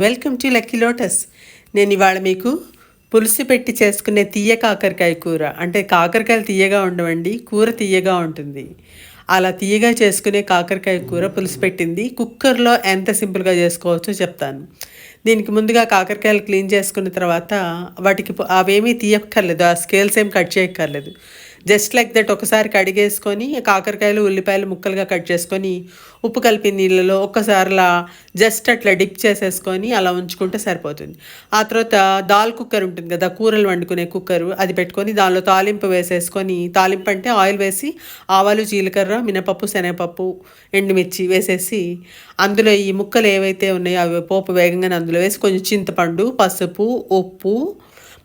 Welcome to lucky lotus. నేను ఇవాళ మీకు పులుసు పెట్టి చేసుకునే తీయ కాకరకాయ కూర, అంటే కాకరకాయలు తీయగా ఉండవండి, కూర తీయగా ఉంటుంది. అలా తీయగా చేసుకునే కాకరకాయ కూర పులుసు పెట్టింది కుక్కర్లో ఎంత సింపుల్గా చేసుకోవచ్చో చెప్తాను. దీనికి ముందుగా కాకరకాయలు క్లీన్ చేసుకున్న తర్వాత వాటికి అవేమీ తీయక్కర్లేదు, ఆ స్కేల్స్ ఏం కట్ చేయక్కర్లేదు. జస్ట్ లైక్ దట్ ఒకసారి కడిగేసుకొని కాకరకాయలు ఉల్లిపాయలు ముక్కలుగా కట్ చేసుకొని ఉప్పు కలిపి నీళ్ళలో ఒక్కసారిలా జస్ట్ అట్లా డిప్ చేసేసుకొని అలా ఉంచుకుంటే సరిపోతుంది. ఆ తర్వాత దాల్ కుక్కర్ ఉంటుంది కదా, కూరలు వండుకునే కుక్కరు, అది పెట్టుకొని దానిలో తాలింపు వేసేసుకొని, తాలింపు అంటే ఆయిల్ వేసి ఆవాలు జీలకర్ర మినపప్పు శనగపప్పు ఎండుమిర్చి వేసేసి అందులో ఈ ముక్కలు ఏవైతే ఉన్నాయో అవి పోపు వేగంగానే అందులో వేసి కొంచెం చింతపండు పసుపు ఉప్పు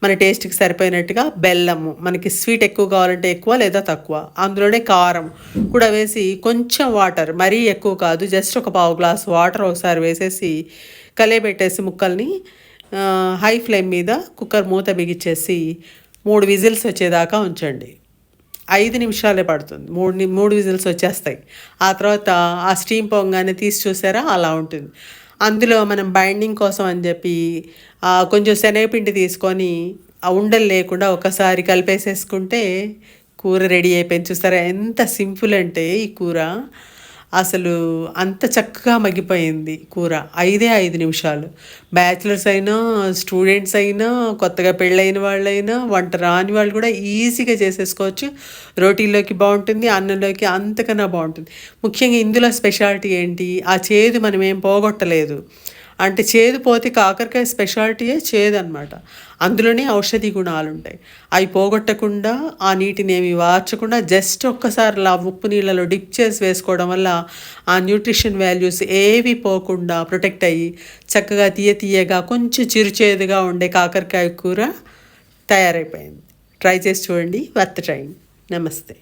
మన టేస్ట్కి సరిపోయినట్టుగా బెల్లము, మనకి స్వీట్ ఎక్కువ కావాలంటే ఎక్కువ లేదా తక్కువ, అందులోనే కారం కూడా వేసి కొంచెం వాటర్, మరీ ఎక్కువ కాదు, జస్ట్ ఒక పావు గ్లాస్ వాటర్ ఒకసారి వేసేసి కలియబెట్టేసి ముక్కల్ని హై ఫ్లేమ్ మీద కుక్కర్ మూత బిగించేసి 3 విజిల్స్ వచ్చేదాకా ఉంచండి. 5 నిమిషాలే పడుతుంది, మూడు విజిల్స్ వచ్చేస్తాయి. ఆ తర్వాత ఆ స్టీమ్ పొంగానే తీసి చూసారా అలా ఉంటుంది. అందులో మనం బైండింగ్ కోసం అని చెప్పి కొంచెం శనగపిండి తీసుకొని ఆ ఉండలు లేకుండా ఒకసారి కలిపేసేసుకుంటే కూర రెడీ అయిపోయింది. చూస్తారా ఎంత సింపుల్ అంటే ఈ కూర అసలు అంత చక్కగా మగ్గిపోయింది కూర. 5 నిమిషాలు. బ్యాచిలర్స్ అయినా స్టూడెంట్స్ అయినా కొత్తగా పెళ్ళైన వాళ్ళైనా వంట రాని వాళ్ళు కూడా ఈజీగా చేసేసుకోవచ్చు. రోటీల్లోకి బాగుంటుంది, అన్నంలోకి అంతకన్నా బాగుంటుంది. ముఖ్యంగా ఇందులో స్పెషాలిటీ ఏంటి, ఆ చేదు మనం ఏం పోగొట్టలేదు. అంటే చేదు పోతే కాకరకాయ స్పెషాలిటీయే చేదు అనమాట. అందులోనే ఔషధి గుణాలు ఉంటాయి. అవి పోగొట్టకుండా ఆ నీటిని ఏమి వార్చకుండా జస్ట్ ఒక్కసారి ఉప్పు నీళ్ళలో డిప్ చేసి వేసుకోవడం వల్ల ఆ న్యూట్రిషన్ వాల్యూస్ ఏవి పోకుండా ప్రొటెక్ట్ అయ్యి చక్కగా తీయగా కొంచెం చిరుచేదుగా ఉండే కాకరకాయ కూర తయారైపోయింది. ట్రై చేసి చూడండి, వర్త్ ట్రైయింగ్. నమస్తే.